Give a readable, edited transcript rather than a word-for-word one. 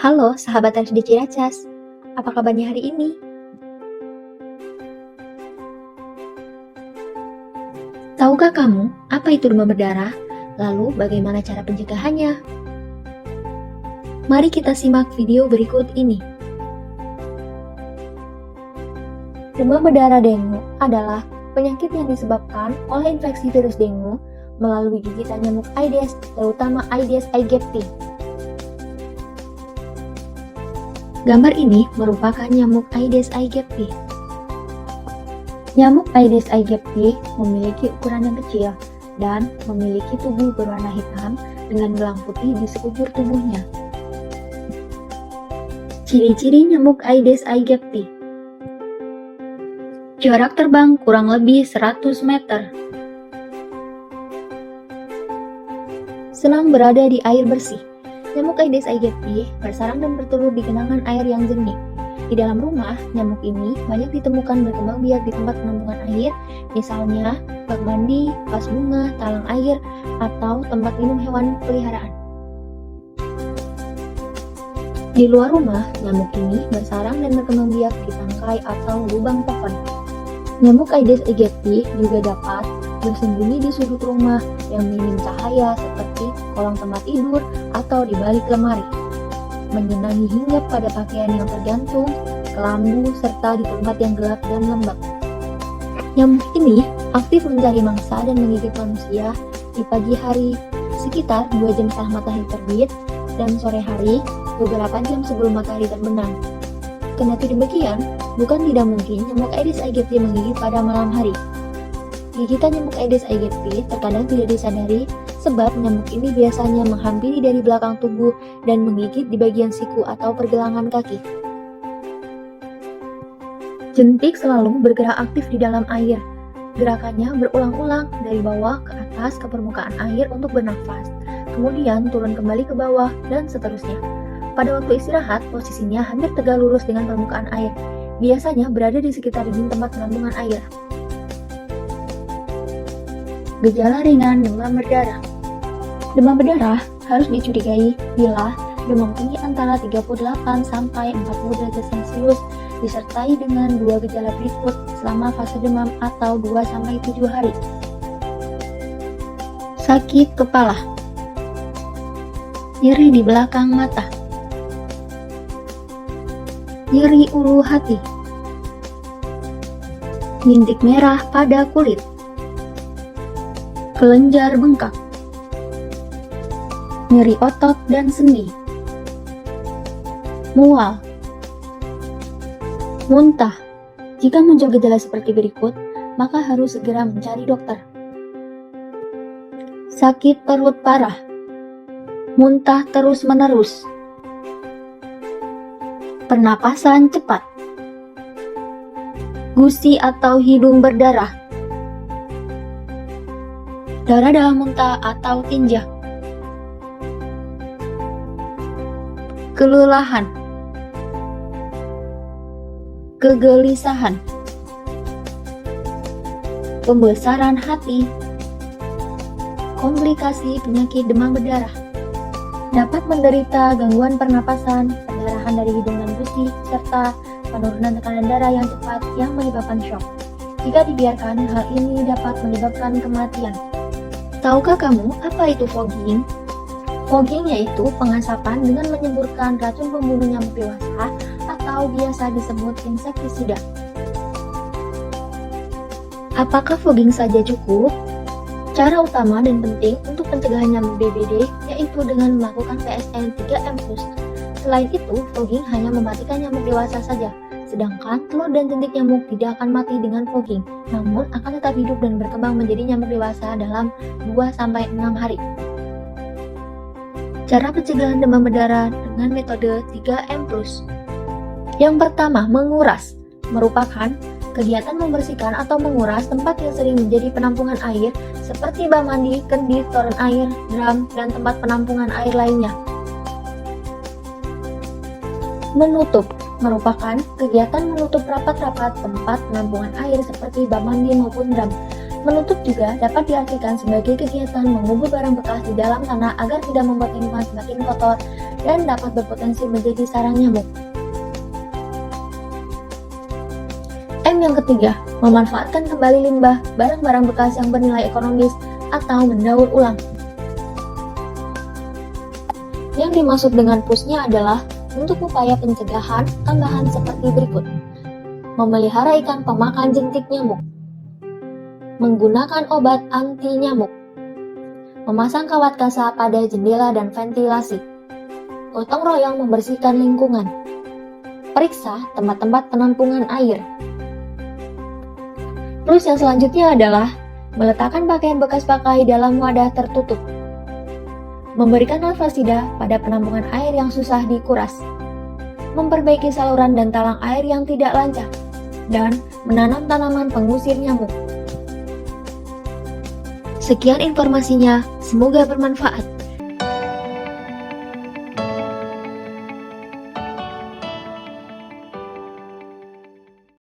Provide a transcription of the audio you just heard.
Halo sahabat SD Ciracas, apa kabarnya hari ini? Tahukah kamu apa itu demam berdarah? Lalu bagaimana cara pencegahannya? Mari kita simak video berikut ini. Demam berdarah dengue adalah penyakit yang disebabkan oleh infeksi virus dengue melalui gigitan nyamuk Aedes, terutama Aedes aegypti. Gambar ini merupakan nyamuk Aedes aegypti. Nyamuk Aedes aegypti memiliki ukuran yang kecil dan memiliki tubuh berwarna hitam dengan gelang putih di sekujur tubuhnya. Ciri-ciri nyamuk Aedes aegypti: jarak terbang kurang lebih 100 meter. Senang berada di air bersih. Nyamuk Aedes aegypti bersarang dan bertelur di genangan air yang jernih. Di dalam rumah, nyamuk ini banyak ditemukan berkembang biak di tempat penampungan air, misalnya bak mandi, vas bunga, talang air, atau tempat minum hewan peliharaan. Di luar rumah, nyamuk ini bersarang dan berkembang biak di tangkai atau lubang pohon. Nyamuk Aedes aegypti juga dapat bersembunyi di sudut rumah yang minim cahaya seperti kolong tempat tidur atau di balik lemari, menyenangi hingga pada pakaian yang tergantung, kelambu, serta di tempat yang gelap dan lembab. Nyamuk ini aktif mencari mangsa dan menggigit manusia di pagi hari sekitar 2 jam setelah matahari terbit dan sore hari beberapa jam sebelum matahari terbenam. Kendati demikian, bukan tidak mungkin nyamuk Aedes aegypti menggigit pada malam hari. Gigitan nyamuk Aedes aegypti terkadang tidak disadari sebab nyamuk ini biasanya menghampiri dari belakang tubuh dan menggigit di bagian siku atau pergelangan kaki. Jentik selalu bergerak aktif di dalam air. Gerakannya berulang-ulang dari bawah ke atas ke permukaan air untuk bernafas, kemudian turun kembali ke bawah, dan seterusnya. Pada waktu istirahat, posisinya hampir tegak lurus dengan permukaan air, biasanya berada di sekitar dinding tempat penampungan air. Gejala ringan demam berdarah. Demam berdarah harus dicurigai bila demam tinggi antara 38 sampai 40 derajat Celcius disertai dengan 2 gejala berikut selama fase demam atau 2 sampai 7 hari. Sakit kepala, nyeri di belakang mata, nyeri ulu hati, bintik merah pada kulit, kelenjar bengkak, nyeri otot dan sendi, mual, muntah. Jika muncul gejala seperti berikut, maka harus segera mencari dokter. Sakit perut parah, muntah terus-menerus, pernapasan cepat, gusi atau hidung berdarah, darah dalam muntah atau tinja, kelelahan, kegelisahan, pembesaran hati. Komplikasi penyakit demam berdarah dapat menderita gangguan pernapasan, pendarahan dari hidung dan gusi, serta penurunan tekanan darah yang cepat yang menyebabkan shock. Jika dibiarkan, hal ini dapat menyebabkan kematian. Tahukah kamu apa itu fogging? Fogging yaitu pengasapan dengan menyemburkan racun pembunuh nyamuk dewasa atau biasa disebut insektisida. Apakah fogging saja cukup? Cara utama dan penting untuk pencegahan nyamuk DBD yaitu dengan melakukan PSN 3M+. Selain itu, fogging hanya mematikan nyamuk dewasa saja, sedangkan telur dan jentik nyamuk tidak akan mati dengan fogging, namun akan tetap hidup dan berkembang menjadi nyamuk dewasa dalam 2-6 hari. Cara pencegahan demam berdarah dengan metode 3M+. Yang pertama, menguras, merupakan kegiatan membersihkan atau menguras tempat yang sering menjadi penampungan air seperti bak mandi, kendi, toren air, drum, dan tempat penampungan air lainnya. Menutup, merupakan kegiatan menutup rapat-rapat tempat penampungan air seperti bak mandi maupun drum. Menutup juga dapat diartikan sebagai kegiatan mengubur barang bekas di dalam tanah agar tidak membuat lingkungan semakin kotor dan dapat berpotensi menjadi sarang nyamuk. M yang ketiga, memanfaatkan kembali limbah, barang-barang bekas yang bernilai ekonomis, atau mendaur ulang. Yang dimaksud dengan PUS-nya adalah untuk upaya pencegahan tambahan seperti berikut. Memelihara ikan pemakan jentik nyamuk, menggunakan obat anti nyamuk, memasang kawat kasa pada jendela dan ventilasi, gotong royong membersihkan lingkungan, periksa tempat-tempat penampungan air. Terus yang selanjutnya adalah meletakkan pakaian bekas pakai dalam wadah tertutup, memberikan alfasida pada penampungan air yang susah dikuras, memperbaiki saluran dan talang air yang tidak lancar, dan menanam tanaman pengusir nyamuk. Sekian informasinya, semoga bermanfaat.